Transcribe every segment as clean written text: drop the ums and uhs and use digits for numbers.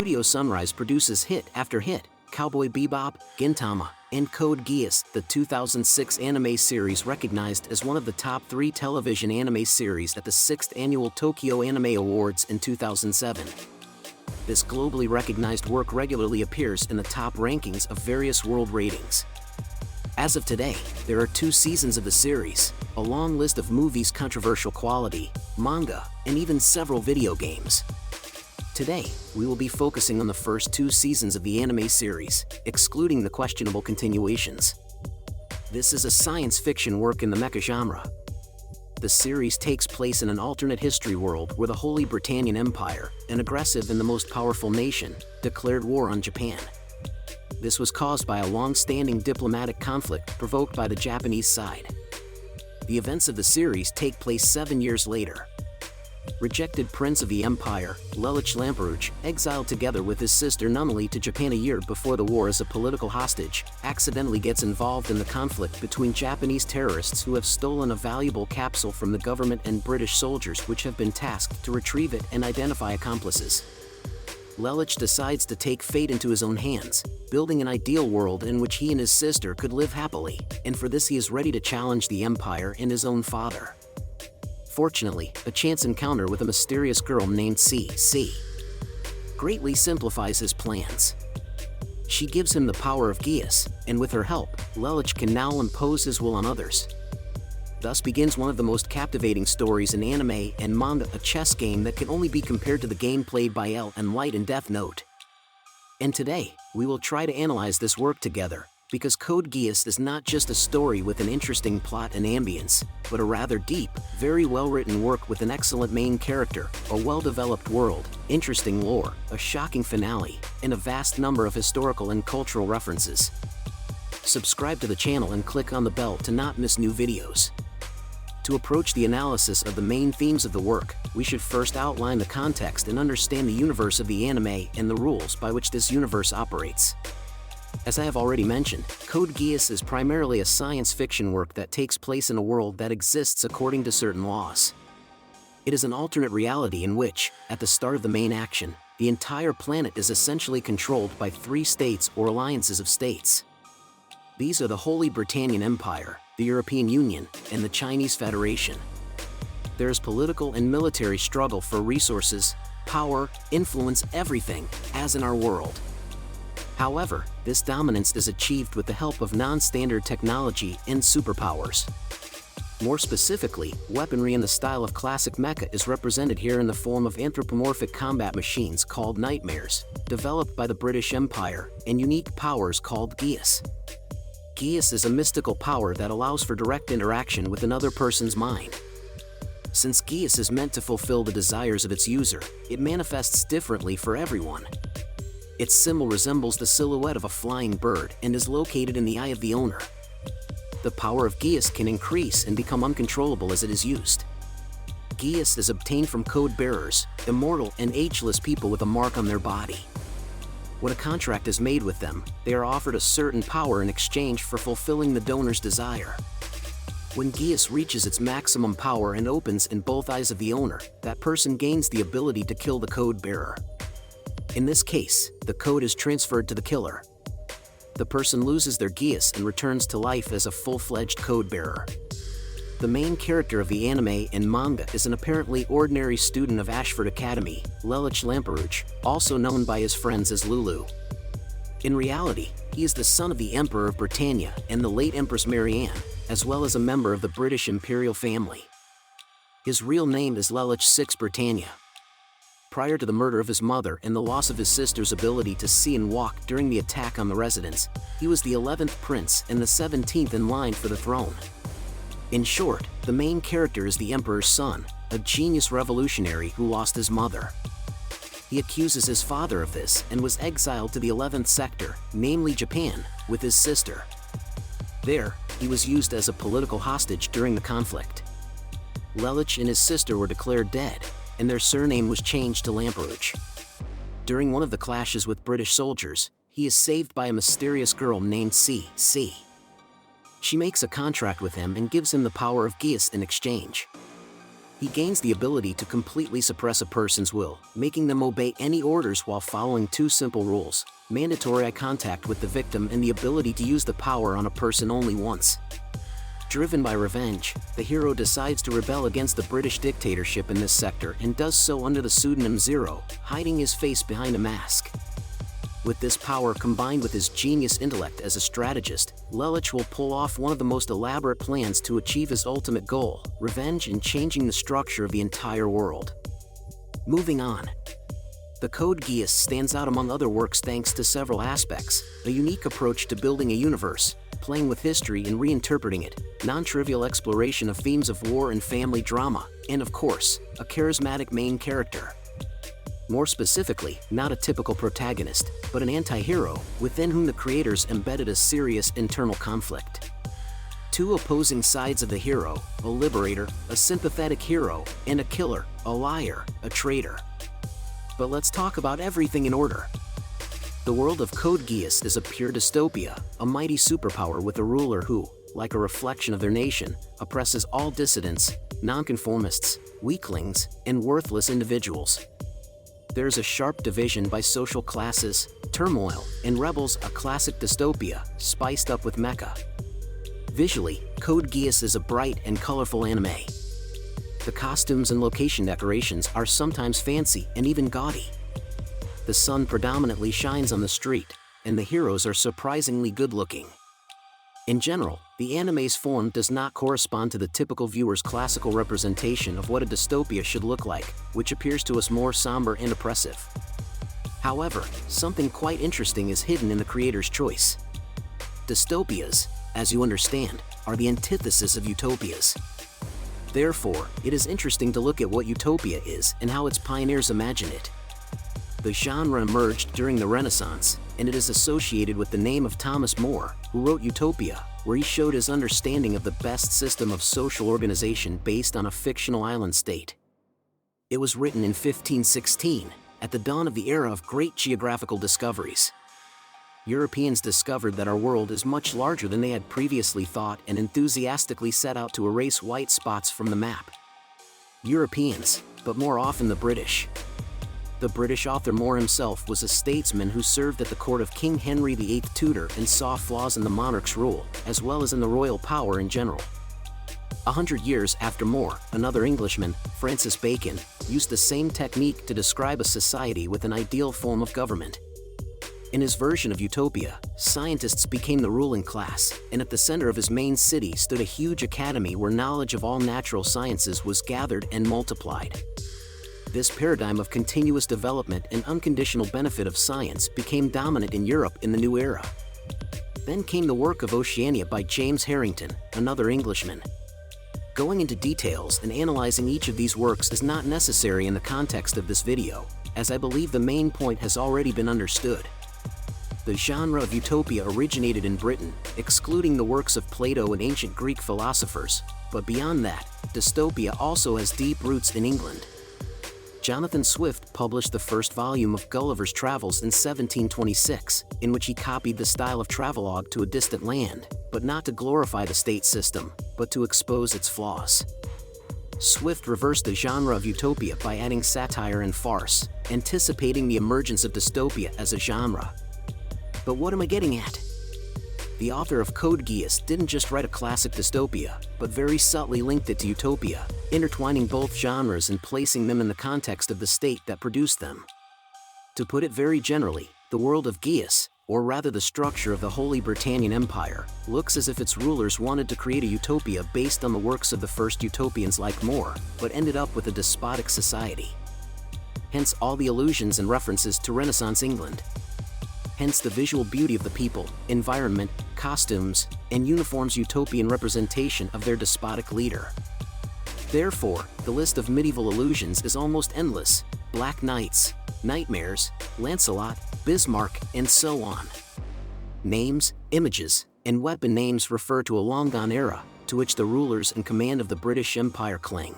Studio Sunrise produces hit after hit, Cowboy Bebop, Gintama, and Code Geass, the 2006 anime series recognized as one of the top 3 television anime series at the 6th Annual Tokyo Anime Awards in 2007. This globally recognized work regularly appears in the top rankings of various world ratings. As of today, there are 2 seasons of the series, a long list of movies' controversial quality, manga, and even several video games. Today, we will be focusing on the first 2 seasons of the anime series, excluding the questionable continuations. This is a science fiction work in the mecha genre. The series takes place in an alternate history world where the Holy Britannian Empire, an aggressive and the most powerful nation, declared war on Japan. This was caused by a long-standing diplomatic conflict provoked by the Japanese side. The events of the series take place 7 years later. Rejected prince of the empire, Lelouch Lamperouge, exiled together with his sister Nunnally to Japan a year before the war as a political hostage, accidentally gets involved in the conflict between Japanese terrorists who have stolen a valuable capsule from the government and British soldiers which have been tasked to retrieve it and identify accomplices. Lelouch decides to take fate into his own hands, building an ideal world in which he and his sister could live happily, and for this he is ready to challenge the empire and his own father. Fortunately, a chance encounter with a mysterious girl named C greatly simplifies his plans. She gives him the power of Geass, and with her help, Lelouch can now impose his will on others. Thus begins one of the most captivating stories in anime and manga, a chess game that can only be compared to the game played by L and Light in Death Note. And today, we will try to analyze this work together, because Code Geass is not just a story with an interesting plot and ambience, but a rather deep, very well-written work with an excellent main character, a well-developed world, interesting lore, a shocking finale, and a vast number of historical and cultural references. Subscribe to the channel and click on the bell to not miss new videos. To approach the analysis of the main themes of the work, we should first outline the context and understand the universe of the anime and the rules by which this universe operates. As I have already mentioned, Code Geass is primarily a science fiction work that takes place in a world that exists according to certain laws. It is an alternate reality in which, at the start of the main action, the entire planet is essentially controlled by 3 states or alliances of states. These are the Holy Britannian Empire, the European Union, and the Chinese Federation. There is political and military struggle for resources, power, influence, everything, as in our world. However, this dominance is achieved with the help of non-standard technology and superpowers. More specifically, weaponry in the style of classic mecha is represented here in the form of anthropomorphic combat machines called nightmares, developed by the British Empire, and unique powers called Geass. Geass is a mystical power that allows for direct interaction with another person's mind. Since Geass is meant to fulfill the desires of its user, it manifests differently for everyone. Its symbol resembles the silhouette of a flying bird and is located in the eye of the owner. The power of Geass can increase and become uncontrollable as it is used. Geass is obtained from code bearers, immortal and ageless people with a mark on their body. When a contract is made with them, they are offered a certain power in exchange for fulfilling the donor's desire. When Geass reaches its maximum power and opens in both eyes of the owner, that person gains the ability to kill the code bearer. In this case, the code is transferred to the killer. The person loses their Geass and returns to life as a full-fledged code bearer. The main character of the anime and manga is an apparently ordinary student of Ashford Academy, Lelouch Lamperouge, also known by his friends as Lulu. In reality, he is the son of the Emperor of Britannia and the late Empress Marianne, as well as a member of the British imperial family. His real name is Lelouch Britannia. Prior to the murder of his mother and the loss of his sister's ability to see and walk during the attack on the residence, he was the 11th prince and the 17th in line for the throne. In short, the main character is the emperor's son, a genius revolutionary who lost his mother. He accuses his father of this and was exiled to the 11th sector, namely Japan, with his sister. There, he was used as a political hostage during the conflict. Lelouch and his sister were declared dead, and their surname was changed to Lamperouge. During one of the clashes with British soldiers, he is saved by a mysterious girl named C. She makes a contract with him and gives him the power of Geass in exchange. He gains the ability to completely suppress a person's will, making them obey any orders while following two simple rules: mandatory eye contact with the victim and the ability to use the power on a person only once. Driven by revenge, the hero decides to rebel against the British dictatorship in this sector and does so under the pseudonym Zero, hiding his face behind a mask. With this power combined with his genius intellect as a strategist, Lelouch will pull off one of the most elaborate plans to achieve his ultimate goal: revenge and changing the structure of the entire world. Moving on. The Code Geass stands out among other works thanks to several aspects: a unique approach to building a universe, playing with history and reinterpreting it, non-trivial exploration of themes of war and family drama, and of course, a charismatic main character. More specifically, not a typical protagonist, but an anti-hero, within whom the creators embedded a serious internal conflict. Two opposing sides of the hero: a liberator, a sympathetic hero, and a killer, a liar, a traitor. But let's talk about everything in order. The world of Code Geass is a pure dystopia, a mighty superpower with a ruler who, like a reflection of their nation, oppresses all dissidents, nonconformists, weaklings, and worthless individuals. There's a sharp division by social classes, turmoil, and rebels, a classic dystopia, spiced up with mecha. Visually, Code Geass is a bright and colorful anime. The costumes and location decorations are sometimes fancy and even gaudy. The sun predominantly shines on the street, and the heroes are surprisingly good-looking. In general, the anime's form does not correspond to the typical viewer's classical representation of what a dystopia should look like, which appears to us more somber and oppressive. However, something quite interesting is hidden in the creator's choice. Dystopias, as you understand, are the antithesis of utopias. Therefore, it is interesting to look at what utopia is and how its pioneers imagine it. The genre emerged during the Renaissance, and it is associated with the name of Thomas More, who wrote Utopia, where he showed his understanding of the best system of social organization based on a fictional island state. It was written in 1516, at the dawn of the era of great geographical discoveries. Europeans discovered that our world is much larger than they had previously thought and enthusiastically set out to erase white spots from the map. Europeans, but more often the British. The British author More himself was a statesman who served at the court of King Henry VIII Tudor and saw flaws in the monarch's rule, as well as in the royal power in general. 100 years after More, another Englishman, Francis Bacon, used the same technique to describe a society with an ideal form of government. In his version of Utopia, scientists became the ruling class, and at the center of his main city stood a huge academy where knowledge of all natural sciences was gathered and multiplied. This paradigm of continuous development and unconditional benefit of science became dominant in Europe in the new era. Then came the work of Oceania by James Harrington, another Englishman. Going into details and analyzing each of these works is not necessary in the context of this video, as I believe the main point has already been understood. The genre of utopia originated in Britain, excluding the works of Plato and ancient Greek philosophers, but beyond that, dystopia also has deep roots in England. Jonathan Swift published the first volume of Gulliver's Travels in 1726, in which he copied the style of travelogue to a distant land, but not to glorify the state system, but to expose its flaws. Swift reversed the genre of utopia by adding satire and farce, anticipating the emergence of dystopia as a genre. But what am I getting at? The author of Code Geass didn't just write a classic dystopia, but very subtly linked it to utopia, intertwining both genres and placing them in the context of the state that produced them. To put it very generally, the world of Geass, or rather the structure of the Holy Britannian Empire, looks as if its rulers wanted to create a utopia based on the works of the first utopians like More, but ended up with a despotic society. Hence all the allusions and references to Renaissance England. Hence the visual beauty of the people, environment, costumes, and uniforms' utopian representation of their despotic leader. Therefore, the list of medieval allusions is almost endless: Black Knights, Nightmares, Lancelot, Bismarck, and so on. Names, images, and weapon names refer to a long-gone era, to which the rulers in command of the British Empire cling.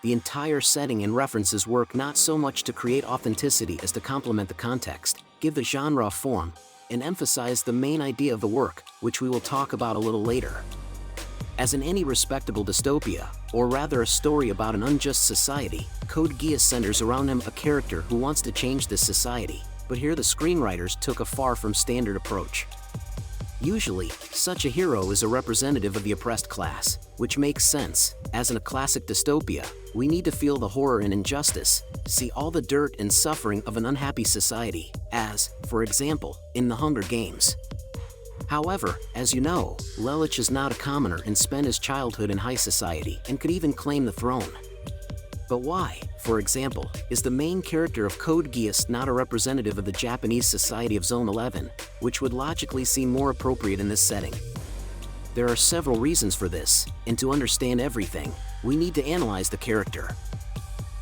The entire setting and references work not so much to create authenticity as to complement the context, give the genre a form, and emphasize the main idea of the work, which we will talk about a little later. As in any respectable dystopia, or rather a story about an unjust society, Code Geass centers around him a character who wants to change this society, but here the screenwriters took a far from standard approach. Usually, such a hero is a representative of the oppressed class, which makes sense, as in a classic dystopia, we need to feel the horror and injustice, see all the dirt and suffering of an unhappy society, as, for example, in the Hunger Games. However, as you know, Lelouch is not a commoner and spent his childhood in high society and could even claim the throne. But why, for example, is the main character of Code Geass not a representative of the Japanese society of Zone 11, which would logically seem more appropriate in this setting? There are several reasons for this, and to understand everything, we need to analyze the character.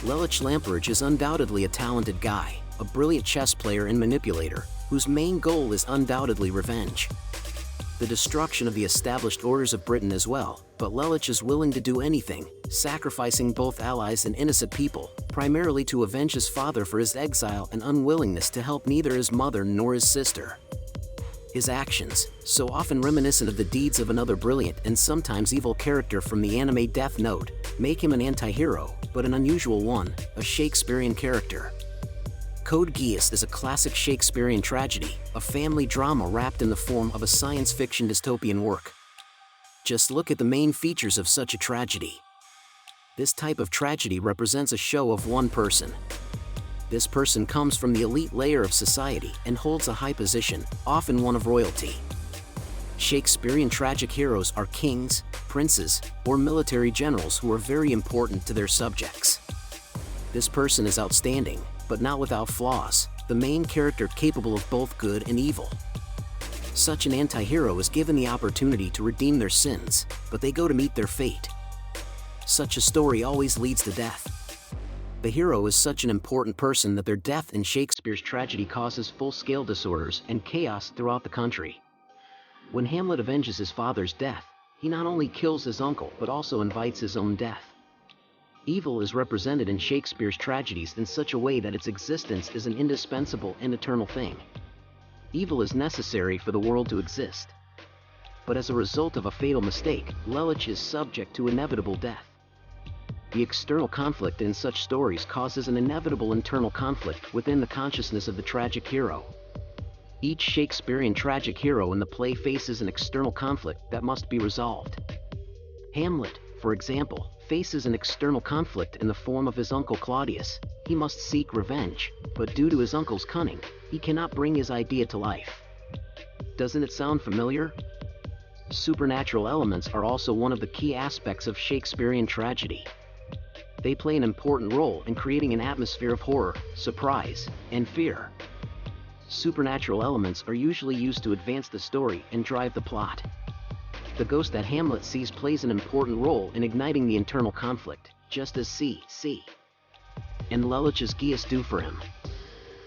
Lelouch Lamperouge is undoubtedly a talented guy, a brilliant chess player and manipulator, whose main goal is undoubtedly revenge. The destruction of the established orders of Britain as well, but Lelouch is willing to do anything, sacrificing both allies and innocent people, primarily to avenge his father for his exile and unwillingness to help neither his mother nor his sister. His actions, so often reminiscent of the deeds of another brilliant and sometimes evil character from the anime Death Note, make him an anti-hero, but an unusual one, a Shakespearean character. Code Geass is a classic Shakespearean tragedy, a family drama wrapped in the form of a science fiction dystopian work. Just look at the main features of such a tragedy. This type of tragedy represents a show of one person. This person comes from the elite layer of society and holds a high position, often one of royalty. Shakespearean tragic heroes are kings, princes, or military generals who are very important to their subjects. This person is outstanding, but not without flaws, the main character capable of both good and evil. Such an anti-hero is given the opportunity to redeem their sins, but they go to meet their fate. Such a story always leads to death. The hero is such an important person that their death in Shakespeare's tragedy causes full-scale disorders and chaos throughout the country. When Hamlet avenges his father's death, he not only kills his uncle but also invites his own death. Evil is represented in Shakespeare's tragedies in such a way that its existence is an indispensable and eternal thing. Evil is necessary for the world to exist. But as a result of a fatal mistake, Lelouch is subject to inevitable death. The external conflict in such stories causes an inevitable internal conflict within the consciousness of the tragic hero. Each Shakespearean tragic hero in the play faces an external conflict that must be resolved. Hamlet, for example, faces an external conflict in the form of his uncle Claudius. He must seek revenge, but due to his uncle's cunning, he cannot bring his idea to life. Doesn't it sound familiar? Supernatural elements are also one of the key aspects of Shakespearean tragedy. They play an important role in creating an atmosphere of horror, surprise, and fear. Supernatural elements are usually used to advance the story and drive the plot. The ghost that Hamlet sees plays an important role in igniting the internal conflict, just as C. and Lelouch's Geass do for him.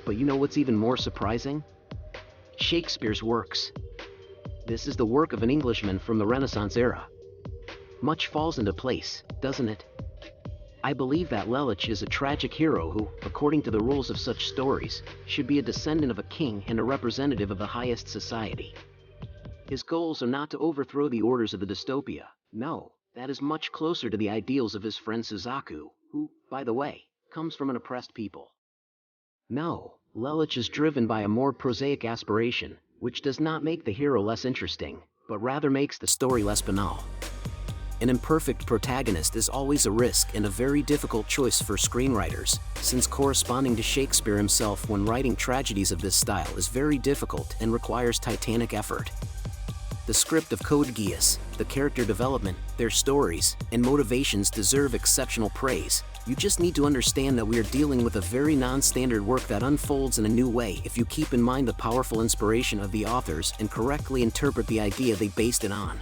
But you know what's even more surprising? Shakespeare's works. This is the work of an Englishman from the Renaissance era. Much falls into place, doesn't it? I believe that Lelouch is a tragic hero who, according to the rules of such stories, should be a descendant of a king and a representative of the highest society. His goals are not to overthrow the orders of the dystopia. No, that is much closer to the ideals of his friend Suzaku, who, by the way, comes from an oppressed people. No, Lelouch is driven by a more prosaic aspiration, which does not make the hero less interesting, but rather makes the story less banal. An imperfect protagonist is always a risk and a very difficult choice for screenwriters, since corresponding to Shakespeare himself when writing tragedies of this style is very difficult and requires titanic effort. The script of Code Geass, the character development, their stories, and motivations deserve exceptional praise. You just need to understand that we are dealing with a very non-standard work that unfolds in a new way if you keep in mind the powerful inspiration of the authors and correctly interpret the idea they based it on.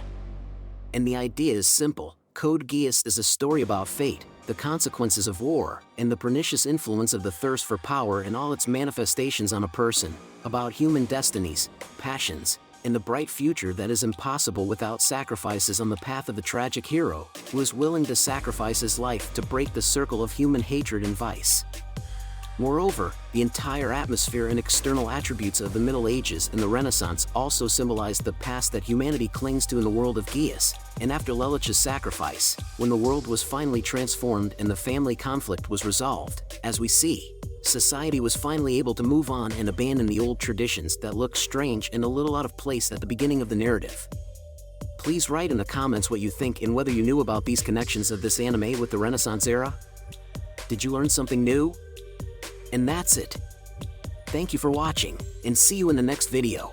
And the idea is simple. Code Geass is a story about fate, the consequences of war, and the pernicious influence of the thirst for power and all its manifestations on a person, about human destinies, passions, and the bright future that is impossible without sacrifices on the path of the tragic hero, who is willing to sacrifice his life to break the circle of human hatred and vice. Moreover, the entire atmosphere and external attributes of the Middle Ages and the Renaissance also symbolize the past that humanity clings to in the world of Geass, and after Lelouch's sacrifice, when the world was finally transformed and the family conflict was resolved, as we see, society was finally able to move on and abandon the old traditions that looked strange and a little out of place at the beginning of the narrative. Please write in the comments what you think and whether you knew about these connections of this anime with the Renaissance era. Did you learn something new? And that's it. Thank you for watching, and see you in the next video.